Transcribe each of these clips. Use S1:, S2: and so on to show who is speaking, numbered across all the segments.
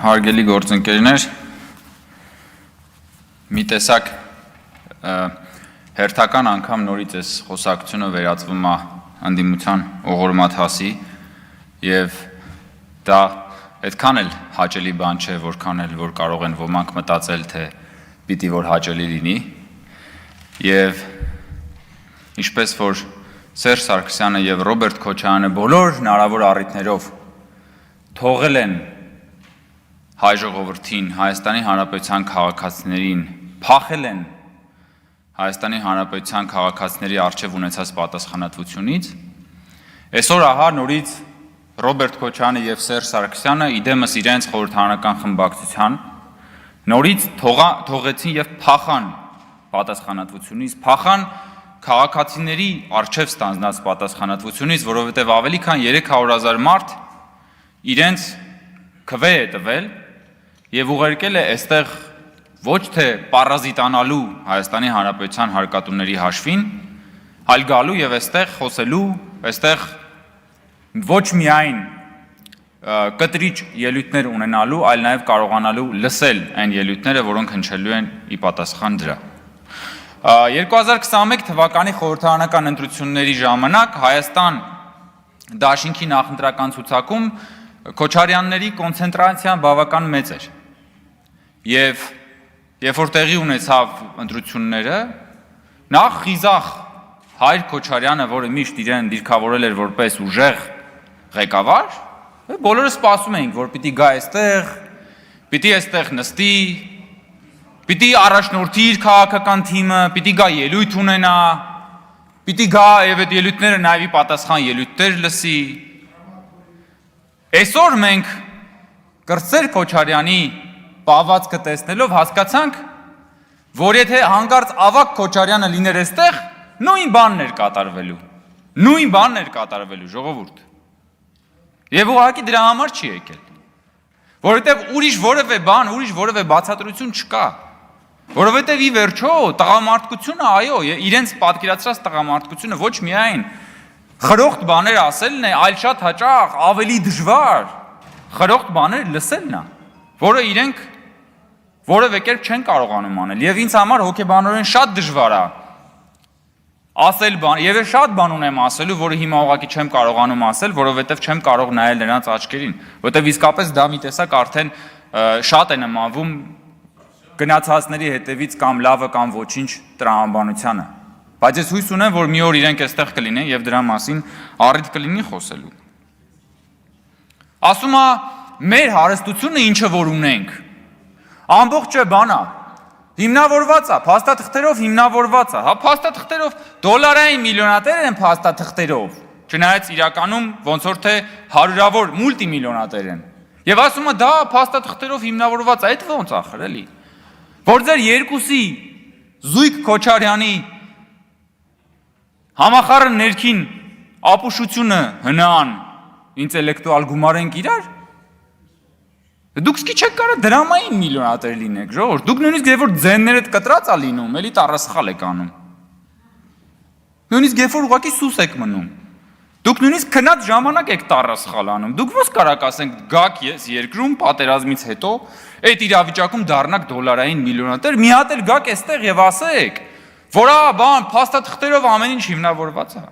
S1: Հարգելի գործընկերներ, մի տեսակ հերթական անգամ նորից այս խոսակցությունը վերածվում է ընդդիմության օղորմաթասի եւ դա այդքան էլ հաճելի բան չէ, որքան էլ որ կարող են ոմանք մտածել, թե պիտի որ հաճելի լինի եւ ինչպես որ Սերժ Սարգսյանը եւ Ռոբերտ Քոչարյանը բոլոր հնարավոր առիթներով թողել են հայ ժողովրդին, Հայաստանի Հանրապետության քաղաքացիներին, փախել են Հայաստանի Հանրապետության քաղաքացիների առջև ունեցած պատասխանատվությունից, այսօր ահա նորից Ռոբերտ Քոչարյանը եւ Սերժ Սարգսյանը իդեմս իրենց խորհրդարանական խմբակցության նորից թողեցին եւ փախան պատասխանատվությունից, փախան քաղաքացիների առջև ստանձնած պատասխանատվությունից, որովհետեւ ավելի քան 300,000 մարդ իրենց քվե է տվել եւ ուղարկել է այստեղ ոչ թե պարազիտանալու Հայաստանի Հանրապետության հարկատուների հաշվին, այլ գալու եւ այստեղ խոսելու, այստեղ ոչ միայն կտրիչ ելույթներ ունենալու, այլ նաեւ կարողանալու լսել այն ելույթները, որոնք հնչելու են ի պատասխան դրա։ 2021 թվականի խորհրդարանական ընտրությունների ժամանակ Հայաստան դաշինքի նախընտրական ցուցակում Քոչարյանների կոնցենտրացիան բավական մեծ էր եւ երբ որ տեղի ունեցավ ընտրությունները նախ խիզախ Հայր Քոչարյանը, որը միշտ իրեն դիրքավորել էր որպես ուժեղ ղեկավար, բոլորը սպասում էինք, որ պիտի գա այստեղ, պիտի այստեղ նստի, պիտի առաջնորդի իր քաղաքական թիմը, պիտի գա ելույթ ունենա, պիտի գա եւ այդ ելույթները նաեւ պատասխան ելույթներ լսի։ Այսօր մենք Կրծեր Քոչարյանի պահվածքը տեսնելով հասկացանք, որ եթե հանկարծ Ավագ Քոչարյանը լիներ այստեղ, նույն բանն էր կատարվելու, ժողովուրդ։ Եվ ուղղակի դրա համար չի եկել, որովհետև ուրիշ որևէ բան, ուրիշ որևէ բացատրություն չկա, որովհետև ի վերջո տղամարդկությունը, այո, իրենց պատկերացրած տղամարդկությունը ոչ միայն խրոխտ բաներ ասելն է, այլ շատ հաճախ ավելի դժվար խրոխտ բաներ լսելն է, որը իրենք որևէ կերպ չեն կարողանում անել։ Եվ ինձ համար հոգեբանորեն շատ դժվար է ասել բան, եւ շատ բան ունեմ ասելու, որը հիմա ուղղակի չեմ կարողանում ասել, որովհետեւ չեմ կարող նայել նրանց աչքերին, որովհետեւ իսկապես դա մի տեսակ արդեն շատ է նմանվում գնացածների հետևից կամ լավը կամ ոչինչ տրամաբանությանը։ Բայց ես հույս ունեմ, որ մի օր իրենք այստեղ կլինեն եւ դրա մասին առիթ կլինի խոսելու։ Ասում է, մեր հարստությունը ինչը որ ունենք, ամբողջը բան է, հիմնավորված է, փաստաթղթերով հիմնավորված է, հա փաստաթղթերով դոլարային միլիոնատեր են փաստաթղթերով, չնայած իրականում ոնց որ թե հարյուրավոր մուլտիմիլիոնատեր են։ Եվ ասում է, դա փաստաթղթերով հիմնավորված է, այդ ոնց ախր էլի։ Որ ձեր երկուսի Զույգ Քոչարյանի համախառն ներքին ապուշությունը հնան ինտելեկտուալ գումարենք իրար, դուք սկի չեք կարա դրամային միլիոնատեր լինեք, ժողովուրդ, դուք նույնիսկ երբ որ ձեններդ կտրած է լինում, էլի տառասխալ եք անում, նույնիսկ երբ որ ուղղակի սուս եք մնում, դուք նույնիսկ քնած ժամանակ եք տառասխալ անում, դուք ո՞ս կարաք ասենք գաք ես երկրում պատերազմից հետո այդ իրավիճակում դառնաք դոլարային միլիոնատեր, մի հատ էլ գաք այստեղ եւ ասեք, որ բան փաստաթղթերով ամեն ինչ հիմնավորված է։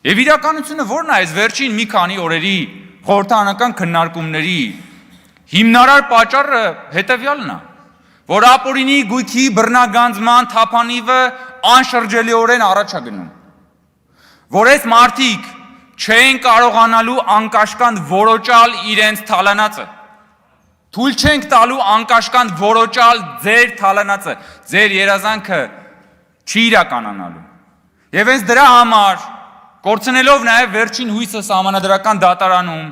S1: Եվ իրականությունը ո՞րն է այս վերջին մի քանի օրերի խորհրդարանական քննարկումների հիմնարար պատճառը հետեւյալն է, որ ապօրինի գույքի բռնագանձման թափանիվը անշրջելիորեն առաջ է գնում, որ այս մարդիկ չեն կարողանալու անկաշկանդ որոճալ իրենց թալանածը, թույլ չենք տալու անկաշկանդ որոճալ ձեր թալանածը, ձեր երազանքը չի իրականանալու։ Եվ հենց դրա համար, կորցնելով նաև վերջին հույսը սահմանադրական դատարանում,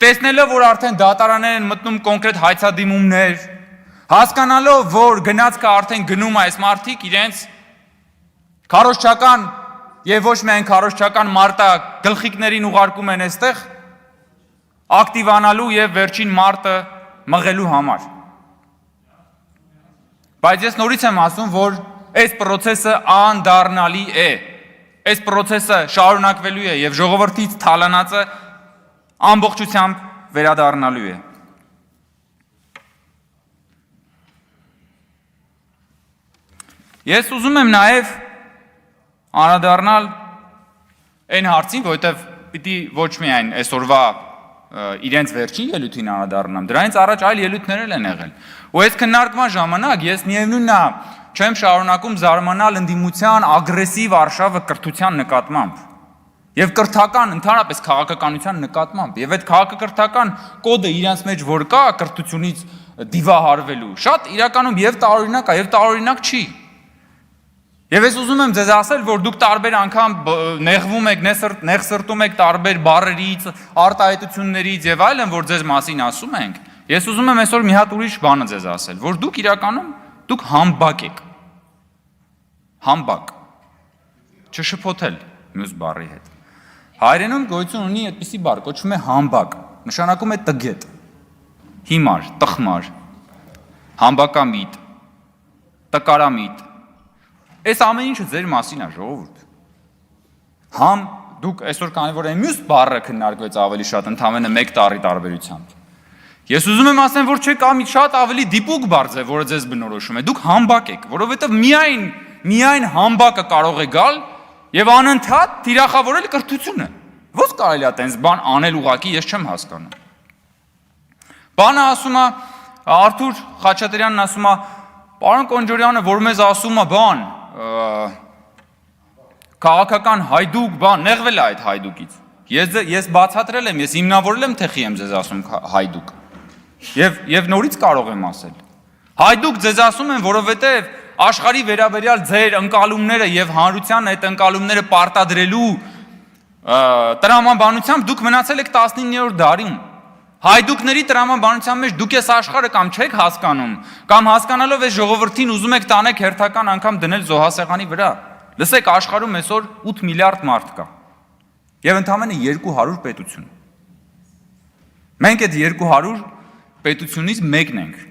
S1: տեսնելով, որ արդեն դատարաններ են մտնում կոնկրետ հայցադիմումներ, հասկանալով, որ գնացքը արդեն գնում այս մարդիկ իրենց քարոզչական եւ ոչ միայն քարոզչական մարտա գլխիկներին ուղարկում են այստեղ ակտիվանալու եւ վերջին մարտը մղելու համար։ Բայց ես նորից եմ ասում, որ այս process-ը անդառնալի է, այս process-ը շարունակվելու է եւ ժողովրդից թալանածը ամբողջությամբ վերադառնալու է։ Ես ուզում եմ նաև անդրադառնալ այն հարցին, որովհետև պիտի ոչ միայն այսօրվա իրենց վերջին ելույթին անդրադառնամ, դրանից առաջ այլ ելույթներ են եղել։ Ու այս քննարկման ժամանակ ես միևնույնն է չեմ շարունակում զարմանալ ընդդիմության ագրեսիվ արշավը կրթության նկատմամբ եւ կրթական ընդհանրապես քաղաքականության նկատմամբ եւ այդ քաղաքակրթական կոդը իրենց մեջ որ կա կրթությունից դիվահարվելու շատ իրականում եւ տարօրինակ է եւ տարօրինակ չի։ Եվ ես ուզում եմ ձեզ ասել, որ դուք տարբեր անգամ նեղվում եք, նեղսրտում եք տարբեր բառերից, արտահայտություններից եւ այլն, որ ձեզ մասին ասում ենք։ Ես ուզում եմ այսօր մի հատ ուրիշ բանը ձեզ ասել, որ դուք իրականում դուք համբակ եք։ Համբակ։ Չշփոթել մյուս բառի հետ։ Հայերենում գոյություն ունի այդպիսի բառ, կոչվում է համբակ, նշանակում է տգետ, հիմար, տխմար, համբակամիտ, տկարամիտ։ Այս ամեն ինչը ձեր մասին է, ժողովուրդ։ Համ դուք այսօր քանի որ այն մյուս բառը քննարկվեց ավելի շատ ընդամենը 1 տարի տարբերությամբ։ Ես ուզում եմ ասեմ, որ չէ կա մի շատ ավելի դիպուկ բառ է, որը ձեզ բնորոշում է։ Դուք համբակ եք, որովհետև միայն համբակը կարող է գալ եւ անընդհատ թիրախավորել կրթությունը։ Ո՞ց կարելի է այդպես բան անել ուղակի, ես չեմ հասկանում։ Բանը ասում է Արթուր Խաչատրյանն ասում է, պարոն Կոնջորյանը, որ մեզ ասում է բան, քաղաքական հայդուկ բան, նեղվել է այդ հայդուկից։ Ես բացատրել եմ, ես հիմնավորել եմ, թե խի եմ ձեզ ասում հայդուկ։ Եվ նորից կարող եմ ասել։ Հայդուկ ձեզ ասում եմ, որովհետև աշխարհի վերաբերյալ ձեր ընկալումները եւ հանրության այդ ընկալումները պարտադրելու տրամաբանությամբ դուք մնացել եք 19-րդ դարում։ Հայդուկների տրամաբանության մեջ դուք այս աշխարհը կամ չեք հասկանում, կամ հասկանալով այս ժողովրդին ուզում եք տանեք հերթական անգամ դնել զոհասեղանի վրա։ Լսեք, աշխարհում այսօր 8 միլիարդ մարդ կա։ Եվ ընդամենը 200 պետություն։ Մենք այդ 200 պետությունից մեկն ենք։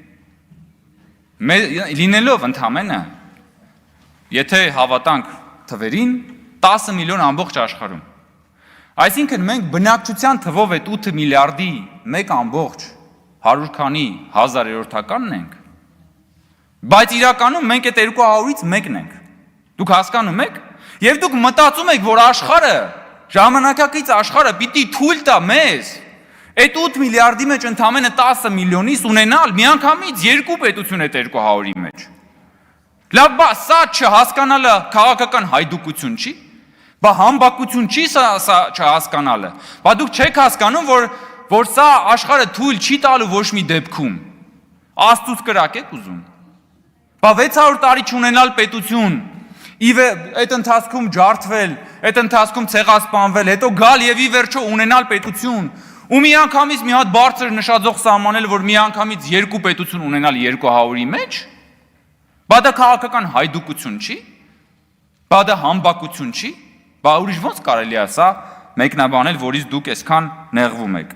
S1: Լինելով ընդամենը, եթե հավատանք թվերին, 10 միլիոն ամբողջ աշխարհում։ Այսինքն մենք բնակչության թվով այդ 8 միլիարդի 1.100 քանի հազարերորդականն ենք, բայց իրականում մենք այդ 200-ից մեկն ենք։ Դուք հասկանում եք։ Եվ դուք մտածում եք, որ աշխարհը, ժամանակակից աշխարհը պիտի թույլ տա մեզ այդ 8 միլիարդի մեջ ընդամենը 10 միլիոնից ունենալ միանգամից 2 պետություն այդ 200-ի մեջ։ Լավ, բա սա չհասկանալը քաղաքական հայդուկություն չի։ Բա համբակություն չի սա չհասկանալը։ Բա դուք չեք հասկանում, որ սա աշխարհը թույլ չի տալու ոչ մի դեպքում։ Աստծուց կրակ եք ուզում։ Բա 600 տարի չունենալ պետություն, այդ ընթացքում ջարդվել, այդ ընթացքում ցեղասպանվել, հետո գալ եւ ի վերջո ունենալ պետություն, ու միանգամից մի հատ բարձր նշաձող սահմանել, որ միանգամից 2 պետություն ունենալ 200-ի մեջ։ Բա դա քաղաքական հայդուկություն չի։ Բա դա համբակություն չի։ Բա ուրիշ ոնց կարելի է սա մեկնաբանել, որից դուք այսքան նեղվում եք։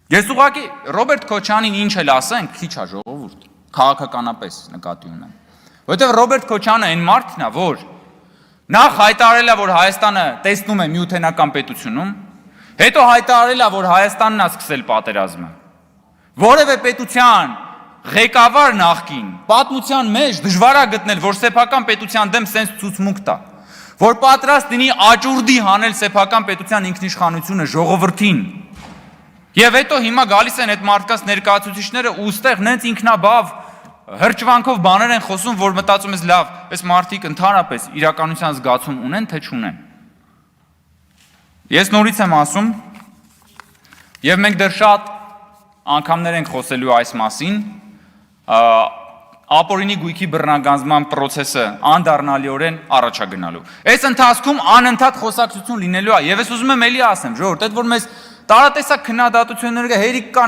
S1: Ես ուղղակի Ռոբերտ Քոչանին ինչ էլ ասենք, քիչ է ժողովուրդ, քաղաքականապես նկատի ունեմ։ Որտեղ Ռոբերտ Քոչյանը այն մարդն է, որ նախ հայտարարել է, որ Հայաստանը տեսնում է միութենական պետությունում, հետո հայտարարել է, որ Հայաստանն է սկսել պատերազմը։ Որևէ պետության ղեկավար նախկին պատմության մեջ դժվար է գտնել, որ սեփական պետության դեմ սենց ցուցմունք տա, որ պատրաստ լինի աճուրդի հանել սեփական պետության ինքնիշխանությունը ժողովրդին։ Եվ հետո հիմա գալիս են այդ մարդկանց ներկայացուցիչները ու ստեղ նենց ինքնաբավ հրճվանքով բաներ են խոսում, որ մտածում ես լավ, այս մարդիկ ընդհանրապես իրականության զգացում ունեն, թե չունեն։ Ես նորից եմ ասում, եւ մենք դեռ շատ անգամներ ենք խոսելու այս մասին, ապօրինի գույքի բռնագանձման process-ը անդառնալիորեն առաջ է գնալու։ Այս ընթացքում անընդհատ խոսակցություն լինելու է, եւ ես ուզում եմ էլի ասեմ, ժողովուրդ, այդ որ մեզ տարատեսակ քննադատությունները հերիքա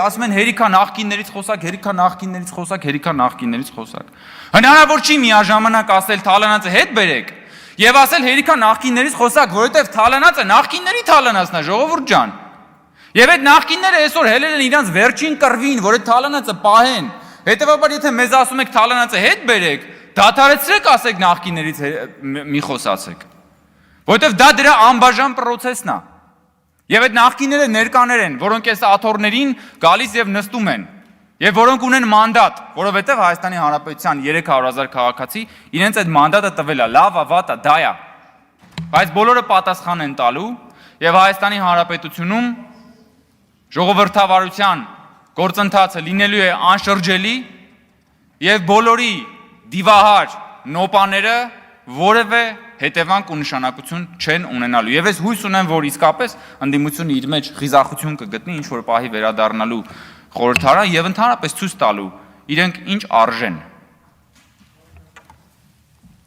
S1: ասում են հերիքա նախկիններից խոսակ, հերիքա նախկիններից խոսակ, հերիքա նախկիններից խոսակ։ Հնարավոր չի միաժամանակ ասել Թալանացը հետ բերեք եւ ասել հերիքա նախկիններից խոսակ, որովհետեւ Թալանացը նախկինների Թալանացն է, ժողովուրդ ջան։ Եվ այդ նախկինները այսօր հելել են իրանց վերջին կռվին, որ այդ Թալանացը պահեն։ Հետևաբար եթե մեզ ասում եք Թալանացը հետ բերեք, դադարեցրեք ասեք նախկիններից մի խոսացեք։ Որովհետեւ դա դրա անբաժան process-ն է։ Եվ այդ նախկինները ներկաներ են, որոնք այս աթոռներին գալիս եւ նստում են։ Եվ որոնք ունեն մանդատ, որովհետև Հայաստանի Հանրապետության 300,000 քաղաքացի իրենց այդ մանդատը տվել է, լավ է, վատ է, դա է։ Բայց բոլորը պատասխան են տալու եւ Հայաստանի Հանրապետությունում ժողովրդավարության գործընթացը լինելու է անշրջելի եւ բոլորի դիվահար նոպաները որևէ հետևանք ու նշանակություն չեն ունենալու։ Եվ ես հույս ունեմ, որ իսկապես ընդդիմությունը իր մեջ խիզախություն կգտնի ինչ որ պահի վերադառնալու խորհրդարան եւ ընդհանրապես ցույց տալու իրենք ինչ արժեն